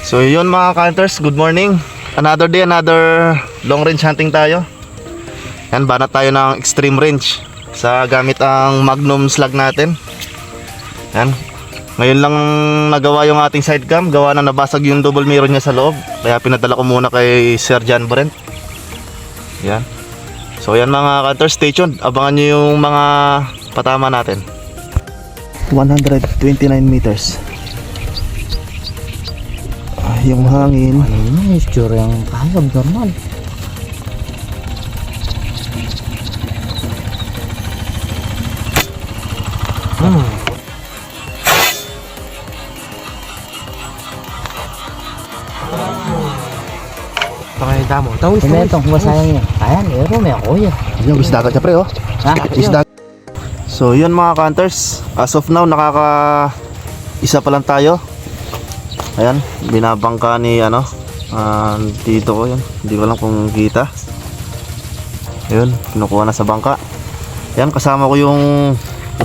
So yun mga hunters, good morning. Another day, another long range hunting tayo. Yan, banat tayo ng extreme range sa gamit ang Magnum slug natin. Yan. Ngayon lang nagawa yung ating side cam, gawa na nabasag yung double mirror niya sa loob. Kaya pinadala ko muna kay Sir John Brent. Yan. So yan mga hunters, stay tuned. Abangan nyo yung mga patama natin. 129 meters. Yung hangin. Ayun, isture yung kahayag normal. Pakai damo. Tahu Ini itong masayang yan. Ayan, ero may ako yan. Yung isda ka siya pre oh. Ha? Isda. So yun mga hunters, as of now isa pa lang tayo. Ayan, binabangka ni dito ko yun. Hindi ko lang kung kita. Ayun, kinukuha na sa bangka. Ayan, kasama ko yung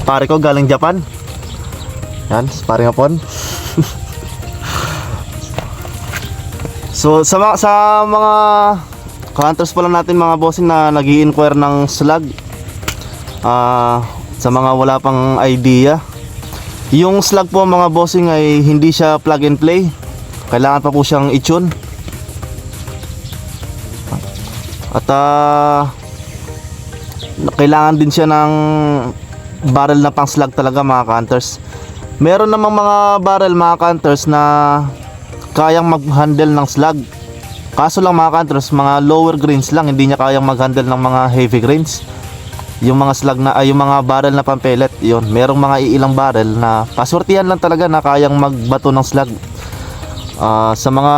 pare ko galing Japan. Ayan, pare hapon. So sa mga hunters pa lang natin mga bossing na nag-i-inquire ng slug, sa mga wala pang idea, yung slug po mga bossing ay hindi siya plug and play. Kailangan pa po siyang i-tune. At kailangan din siya ng barrel na pang slug talaga mga hunters. Meron namang mga barrel mga hunters na kayang mag-handle ng slug. Kaso lang mga hunters, mga lower grains lang, hindi niya kayang mag-handle ng mga heavy grains. Yung mga slug na yung mga barrel na pampelet, yun. Merong mga ilang barrel na pasortihan lang talaga na kayang magbato ng slug. Sa mga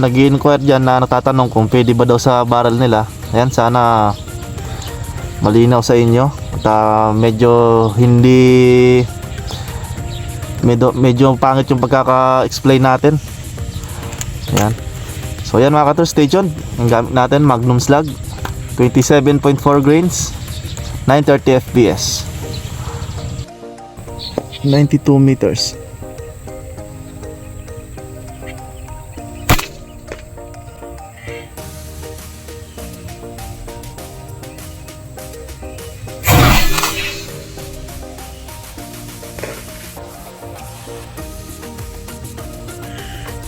nag-i-inquire dyan na natatanong kung pwede ba daw sa barrel nila, ayan, sana malinaw sa inyo. At medyo pangit yung pagkaka-explain natin. Ayan. So yan mga hunters, stay tuned. Ang gamit natin Magnum slug, 27.4 grains, 930 fps, 92 meters.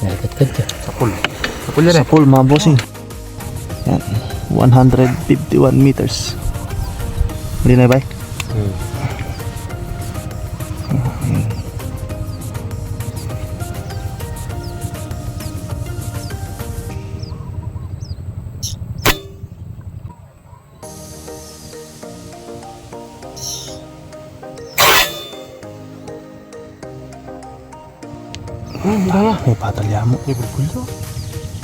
Nalikat-kat yan. Sapul. Sapul yan Sa pool mga bossing. Yan, 151 meters. Mali na ba? Kaya. May patalya mo. May bulbul.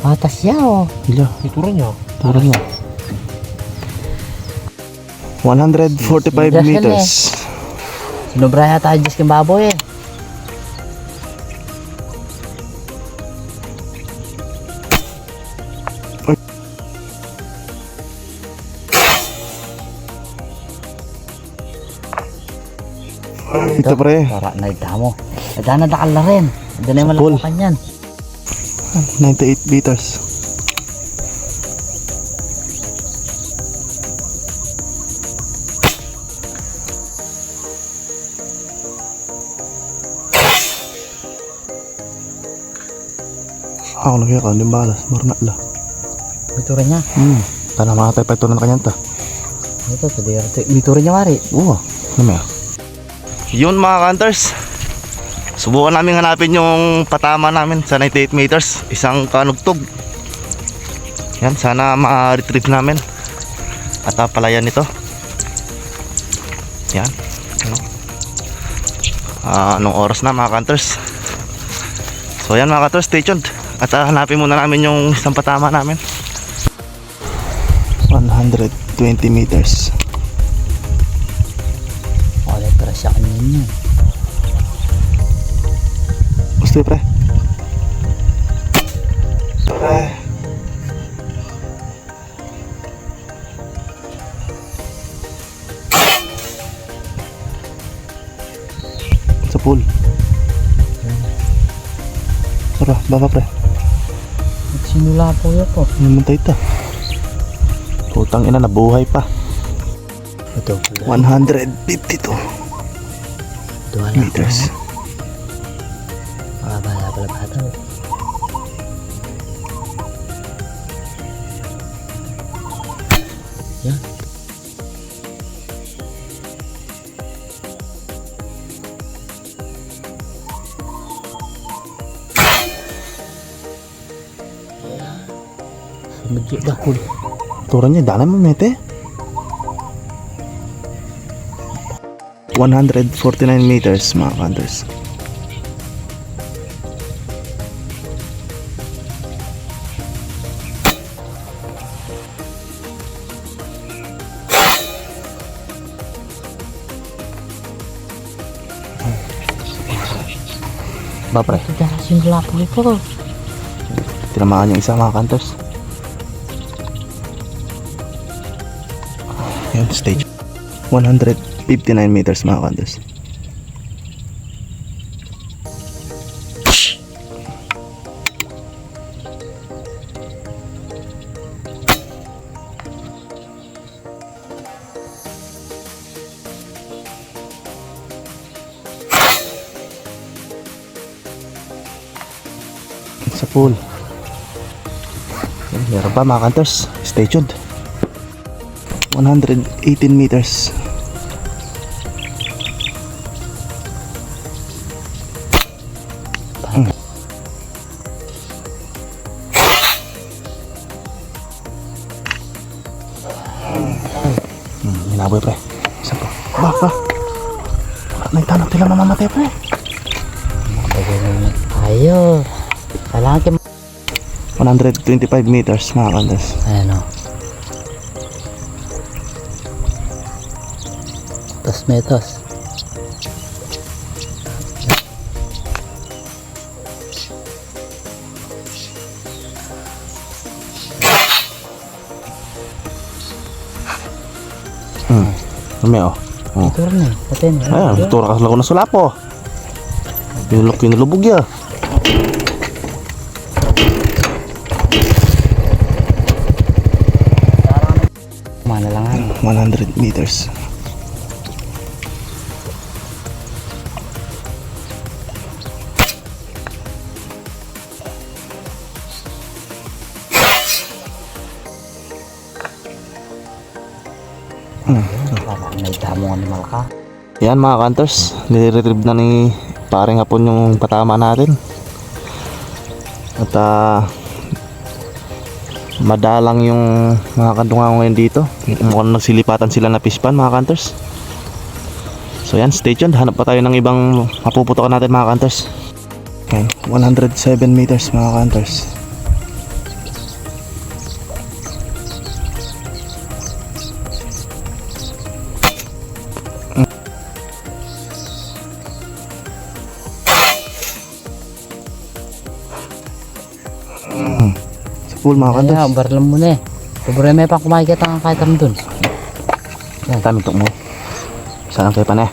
Patas siya oh. Ila, Ito rin niya. turo niya. 145 Sinubrahan meters. Sinubra yata adjust kang baboy eh. Ito pre, Para naigdamo. Nagana dakal na rin. Hindi na yung Sapul. malakukan yan. 98 meters. Ako lagi ka, hindi balas, marna la. Ito rin niya. Tanah matay pa ito na kanyanta. Ito, ito rin niya mari. Oo, ano may? Yun mga hunters, subukan namin hanapin yung patama namin sa 98 meters, isang kanugtog. Yan, sana ma-retrieve namin at palayan nito. Yan. Anong oras na mga hunters? So yan mga hunters, stay tuned at hanapin muna namin yung isang patama namin. 120 meters. Wala para siya kanina. Gusto pre? Sa pool. Tara, baba pre. Sinula po yun po. Namuntay ito. Putang ina, nabuhay pa. Ito. 152 Wala meters. Bala pala bata. Yan. Medyo dakul. Turan niya, dala mo mete. 149 meters mga hunters. Ba pre, Ito dala sinula po ito. tinamaan yung isa mga hunters. Yan, stage 159 meters mga hunters. Sa pool. Yan, meron pa mga hunters. Stay tuned. 118 meters. Hinaboy pre. Isa pa. Baka. Nagtanong tila mamamatay pre. Ayo. Kailangan 125 meters mga kandas. Ayan o. Tos metos. May oh. Oh. Ito rin eh. Pati na. Ayan, tura ka lang na sulapo. Kinulubog ya. Mana lang ano. 100 meters. Parang may damong animal ka. Yan mga hunters, nire-retrieve na ni paring hapon yung patama natin. At madalang yung mga kandungan ngayon dito. Mukhang nagsilipatan sila na fish pan mga hunters. So yan, stay tuned. Hanap pa tayo ng ibang mapuputokan natin mga hunters. Okay, 107 meters mga hunters. Sa pool mga hunters. Ayan, barlam mo na eh. Problema pa kumakita ng kahit naman dun. Taming tok mo. Saan kayo pa na?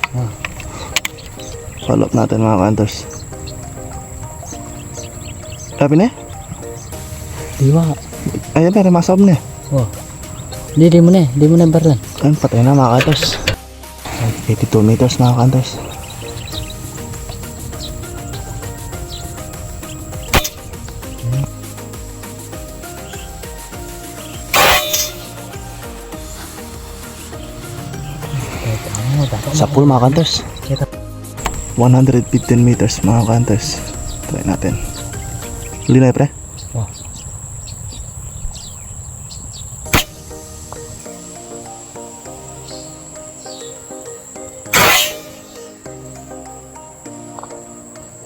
Follow up natin mga hunters. Sabi na? Diwa. Ayan pero masob na. Oh. Di mo na eh. Di mo na yung barlan. Ayan, patay na mga hunters. 82 meters mga hunters. Sa pool mga hunters. 115 meters mga hunters. Try natin. Huli na pre. Oh.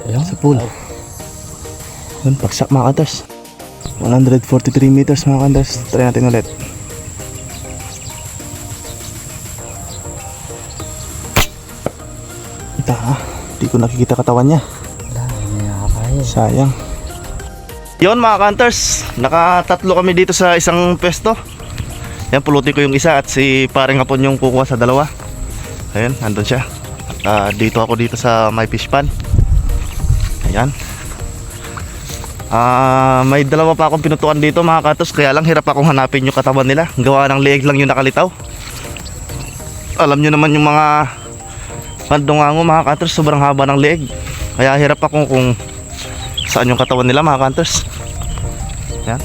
Ayan, sa pool. Yun, pagsak mga hunters. 143 meters mga hunters. Try natin ulit. Ita ha. Di ko nakikita katawan niya. Wala, hindi nakakaya. Sayang. Yon mga hunters, nakatatlo kami dito sa isang pwesto. Yan, pulutin ko yung isa at si paring hapon yung kukuha sa dalawa. Ayan, andun siya. At dito ako dito sa my fish pan. Ayan. May dalawa pa akong pinutukan dito mga ka-hunters, kaya lang hirap akong hanapin yung katawan nila. Gawa ng leeg lang yung nakalitaw. Alam nyo naman yung mga pandungango mga ka-hunters, sobrang haba ng leeg. Kaya hirap ako kung saan yung katawan nila mga ka-hunters. Yan.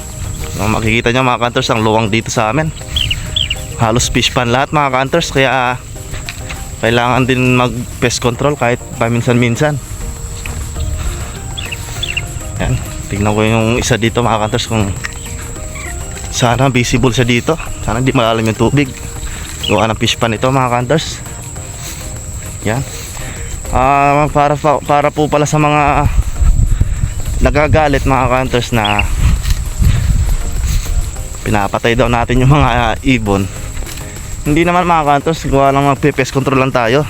Makikita nyo mga ka-hunters ang luwang dito sa amin. Halos fish pan lahat mga ka-hunters, kaya kailangan din mag pest control kahit paminsan-minsan. Yan. Tingnan ko yung isa dito mga ka-hunters kung sana visible siya dito. Sana hindi malalim yung tubig. Gawa ng fish pan ito mga ka-hunters. Yan. Para po pala sa mga nagagalit mga ka-hunters na pinapatay daw natin yung mga ibon. Hindi naman mga ka-hunters, gawa lang magpe-pest control lang tayo.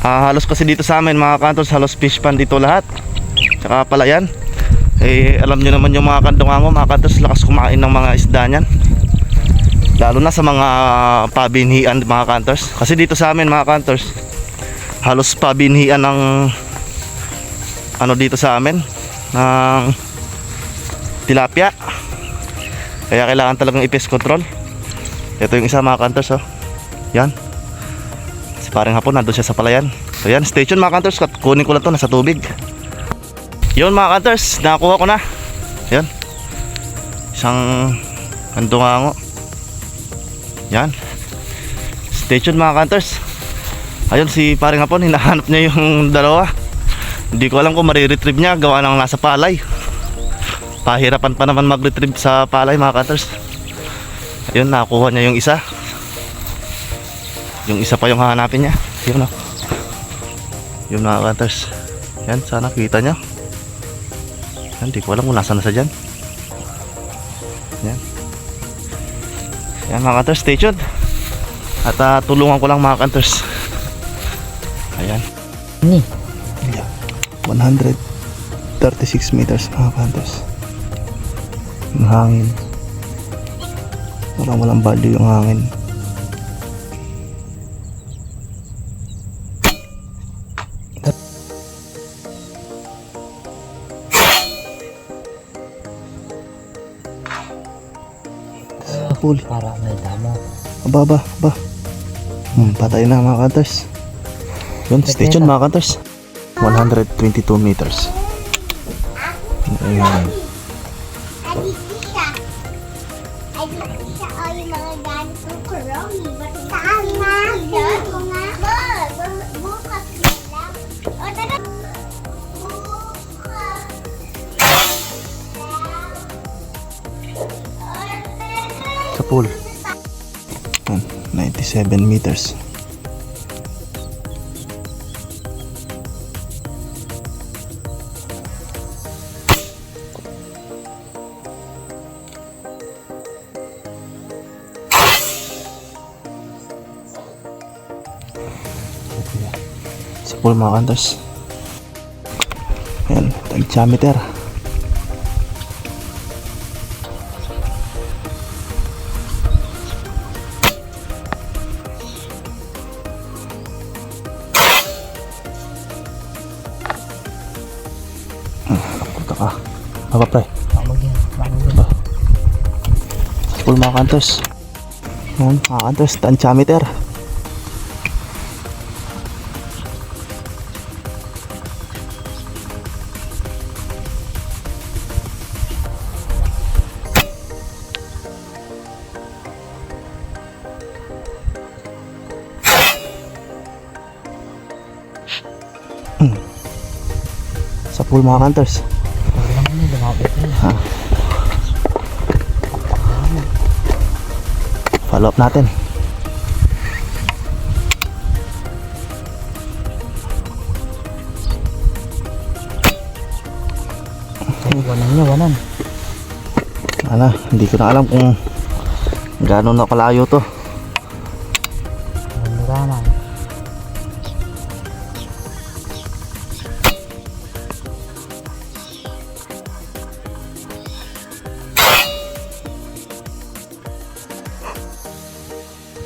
Halos kasi dito sa amin mga ka-hunters, halos fish pan dito lahat. Tsaka palayan. Alam nyo naman yung mga kandungango mga ka-hunters, lakas kumain ng mga isda niyan. Lalo na sa mga pabinhian mga ka-hunters. Kasi dito sa amin mga ka-hunters, halos pabinhian ng dito sa amin ng tilapia. Kaya kailangan talagang i-pest control. Ito yung isa mga ka-hunters, oh. Yan. Si parang hapon nandun siya sa palayan. So yan, stay tuned mga ka-hunters. Kunin ko lang to, nasa tubig. Yun mga ka-hunters, nakakuha ko na. Yan. Isang kandungango. Yan. Stay tuned mga ka-hunters. Ayun, si parang hapon, hinahanap niya yung dalawa. Hindi ko alam kung mariretrieve niya, gawa ng nasa palay. Pahirapan pa naman mag-retrieve sa palay mga ka-hunters. Ayun, nakuha niya yung isa. Yung isa pa yung hahanapin niya. Yun, oh. Yun mga ka-hunters. Yan, sana kita niya. Yan, di ko alam kung nasa na sa dyan. Yan. Yan mga ka-hunters, stay tuned. At tulungan ko lang mga ka-hunters. Ayan. Ni. 136 meters mga ka-hunters. Yung hangin. Walang value yung hangin. Huli. Para may damo. Aba. Patay na mga ka-hunters. Yun, stay tuned mga ka-hunters. 122 meters. Ayan. Sa pool. 97 meters. Sa pool mga ka-hunters. Ayan, tag-diameter. Punta ka. Baba pre. Baba. Sa pool mga ka-hunters. Ayan, mga ka-hunters, tag-diameter. Sa pool mga ka-hunters. Follow up natin. Wanan. Hindi ko na alam kung gaano na kalayo to. Ramang.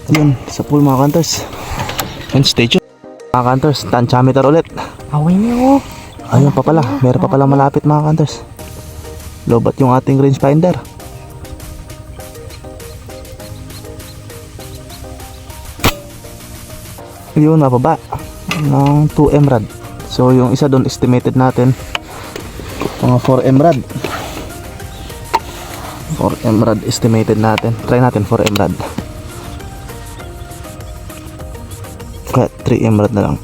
Yun, sa pool mga ka-hunters. Yun, stay tuned mga ka-hunters, tag-diameter ulit. Away niyo. Ayun pa pala, meron pa pala malapit mga ka-hunters. Lobat yung ating rangefinder. Yun, nababa ng 2M rad. So yung isa doon estimated natin mga 4M rad. 4M rad estimated natin. Try natin 4M rad. Kaya 3M rad na lang.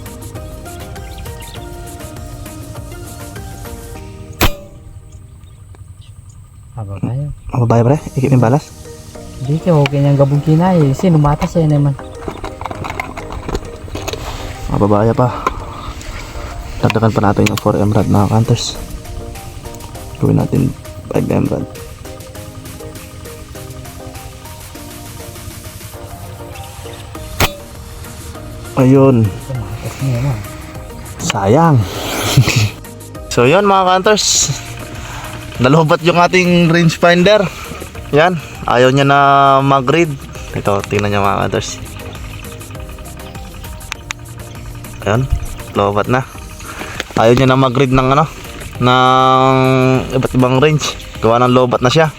Aba kayo. Mababaya pre, ikip yung balas. Hindi kayo, okay niyang gabong kinay. Sinumatas yan naman. Mababaya pa. Dagdagan pa natin yung 4M rad mga hunters. Gawin natin 5M rad. Ayun. Sumatas niya naman. Sayang. So yun mga hunters, nalobat yung ating rangefinder. Yan, ayaw niya na mag-read. Ito, tingnan niyo mga hunters. Ayan, lobat na. Ayaw niya na mag-read ng ano, ng iba't ibang range. Gawa ng lobat na siya.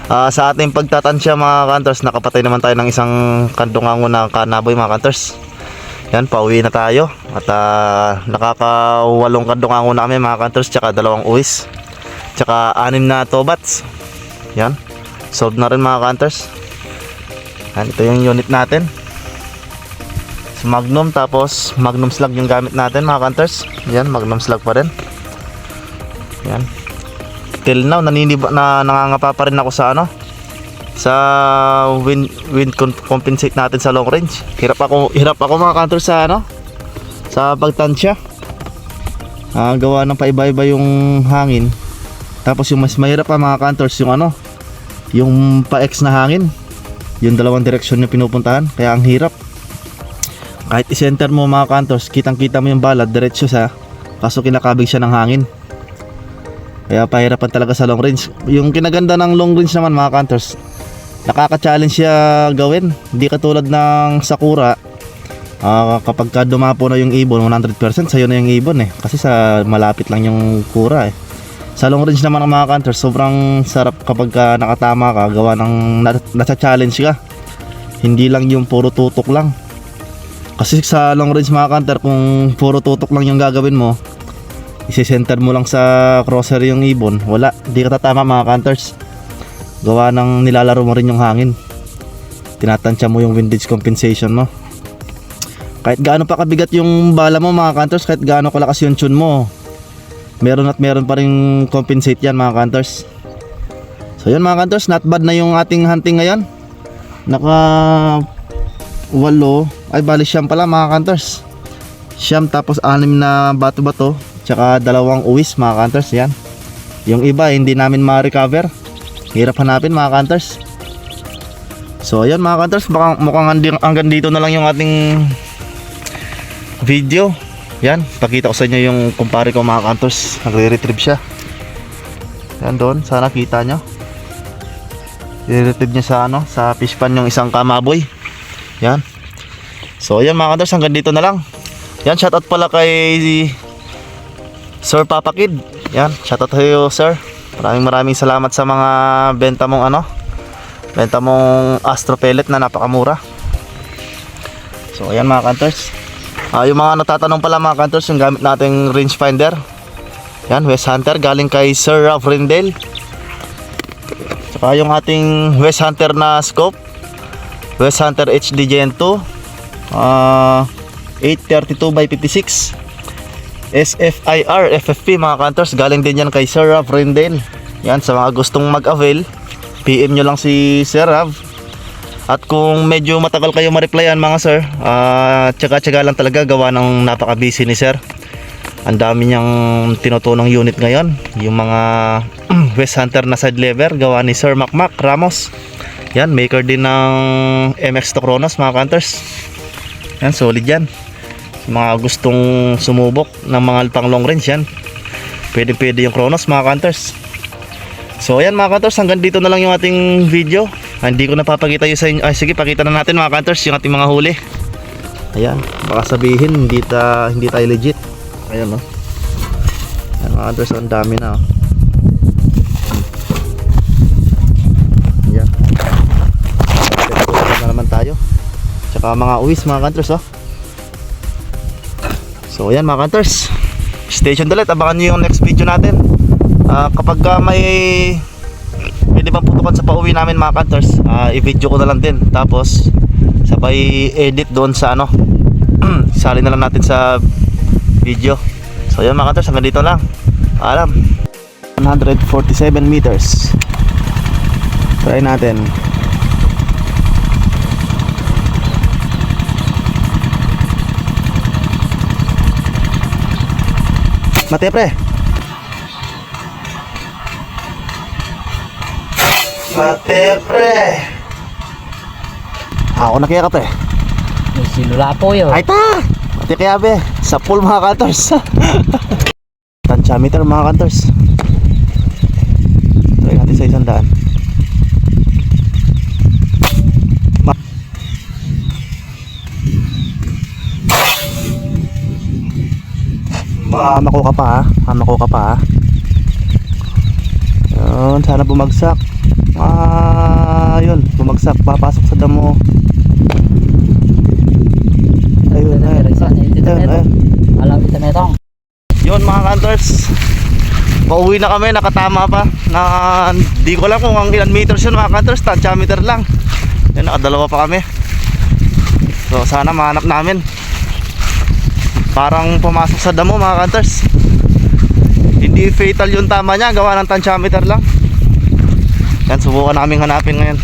Sa ating pagtatansya mga hunters, nakapatay naman tayo ng isang kandungango na kanaboy mga hunters. Yan, pauwi na tayo. At nakakawalong kandungango na kami mga hunters, tsaka 2 uwis, tsaka 6 na tobats. Yan, solved na rin mga hunters. Yan, ito yung unit natin. Magnum, tapos Magnum slug yung gamit natin mga hunters. Yan, Magnum slug pa rin. Yan. Till now nangangapa pa rin ako sa ano, sa wind compensate natin sa long range. Hirap ako mga hunters sa ano, sa pagtansya. Gawa ng paiba-iba yung hangin. Tapos yung mas mahirap pa mga hunters yung ano, yung pa-X na hangin. Yung dalawang direksyon yung pinupuntahan, kaya ang hirap. Kahit i-center mo mga hunters, kitang-kita mo yung bala diretso sa, kaso kinakabig siya ng hangin. Kaya pahirapan talaga sa long range. Yung kinaganda ng long range naman mga hunters, nakaka-challenge siya gawin. Hindi katulad ng Sakura. Kapag ka dumapo na yung ibon 100%, sa'yo na yung ibon eh. Kasi sa malapit lang yung kura eh. Sa long range naman ng mga hunters, sobrang sarap kapag ka nakatama ka, gawa ng nasa-challenge ka. Hindi lang yung puro tutok lang. Kasi sa long range mga hunter, kung puro tutok lang yung gagawin mo, isi-center mo lang sa crosshair yung ibon, wala, di ka tatama mga hunters. Gawa ng nilalaro mo rin yung hangin. Tinatansya mo yung windage compensation mo. Kahit gaano pa kabigat yung bala mo mga hunters, kahit gaano kalakas yung tune mo, meron pa rin compensate yan mga hunters. So yun mga hunters, not bad na yung ating hunting ngayon. Naka 8, ay bali siyam pala mga hunters. Siyam tapos 6 na bato-bato, tsaka 2 uwis mga hunters. Yan, yung iba hindi namin ma-recover, hirap hanapin mga hunters. So ayan mga hunters, mukhang hanggang dito na lang yung ating video. Yan, pakita ko sa inyo yung kumpare ko mga hunters, nagre-retrieve siya. Yan doon, sana kita nyo. I-retrieve niya sa ano, sa fish pan yung isang kamaboy. Yan. So ayan mga hunters, hanggang dito na lang. Yan, shoutout pala kay Sir Papa Kid. Yan, shoutout kayo sir. Maraming salamat sa mga benta mong ano, benta mong Astro Pellet na napakamura. So ayan mga hunters. Yung mga natatanong pala mga hunters, yung gamit nating rangefinder. Yan, West Hunter galing kay Sir Ralph Rendell. Saka yung ating West Hunter na scope, West Hunter HD Gen 2, 832x56 SFIR FFP mga hunters, galing din yan kay Sir Ralph Rendell. Yan, sa mga gustong mag-avail, PM nyo lang si Sir Ralph. At kung medyo matagal kayo ma-replyan mga sir, tsaga-tsaga lang talaga, gawa ng napaka-busy ni sir. Ang dami niyang tinutunong unit ngayon, yung mga West Hunter na side lever, gawa ni Sir Macmac Ramos. Yan, maker din ng MX2 Kronos mga hunters. Yan, solid yan. Mga gustong sumubok ng mga pang long range, yan, pwede yung Kronos mga hunters. So ayan mga hunters, hanggang dito na lang yung ating video. Hindi ko napapakita yun sa inyo. Ay sige, pakita na natin mga hunters yung ating mga huli. Ayan, baka sabihin hindi tayo legit. Ayan, no. Ayan mga hunters, ang dami na, oh. Tsaka mga uwis mga kanters oh. So ayan mga kanters, stay tuned ulit, abangan nyo yung next video natin. Kapag may pwede bang putukan sa pauwi namin mga kanters, i-video ko na lang din. Tapos sabay edit doon sa ano, sali na lang natin sa video. So ayan mga kanters, hanggang dito lang. Paalam. 147 meters. Try natin. Mate pre. Mate pre. Ako na kaya ka pre. May silula po yun. Ay ta! Mate kaya be. Sa pool mga kanters. Tantiameter mga kanters. Try natin sa 100. Mako ka pa ha. Mako ka pa ha. Yun, sana bumagsak. Yun, bumagsak. Papasok sa damo. Ayun, ayun. Ayun. Alam ito na itong. Yun mga kanters, pauwi na kami, nakatama pa na, di ko alam kung ang ilan meters yun mga kanters, tantiameter lang. Yun, nakadalawa pa kami. So sana mahanap namin. Parang pumasok sa damo mga kanters. Hindi fatal yung tama niya, gawa ng tantiameter lang. Yan, subukan namin hanapin ngayon.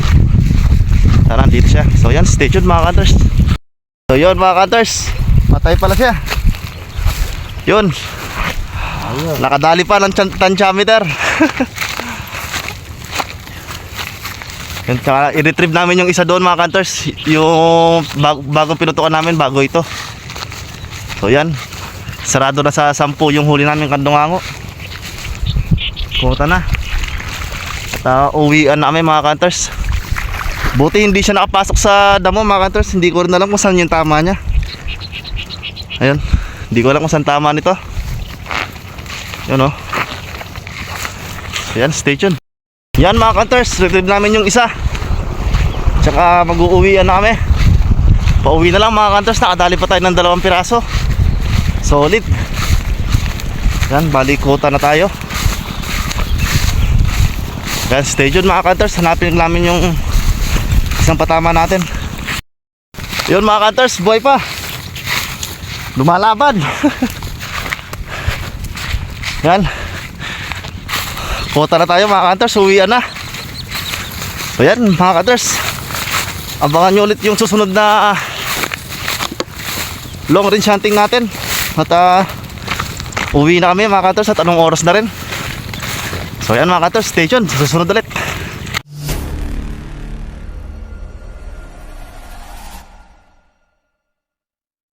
Sana dito siya. So yan, stay tuned mga kanters. So yun mga kanters, patay pala siya. Yun, nakadali pa ng tantiameter. Yun, tsaka i-retrieve namin yung isa doon mga kanters. Yung bagong pinutukan namin, bago ito. So yan, sarado na sa 10 yung huli namin kandungango. Kuta na. At uwian na kami mga kanters. Buti hindi siya nakapasok sa damo mga kanters. Hindi ko rin alam kung saan yung tama niya. Ayun, hindi ko alam kung saan tama nito. Yun o. So yan, stay tuned. Yan mga kanters, retrieve namin yung isa. Tsaka mag-uuwian na kami. Pauwi na lang mga kanters, nakadali pa tayo ng 2 piraso. Solid. Yan, balikutan na tayo. Yan, stay tuned mga kanters, hanapin namin yung isang patama natin. Yun mga kanters, buhay pa. Lumalaban. Yan, kuta na tayo mga kanters, uwian na. So yan mga kanters, abangan nyo ulit yung susunod na long range hunting natin. At uwi na kami mga kanters at anong oras na rin. So yan mga kanters, stay tuned, susunod ulit.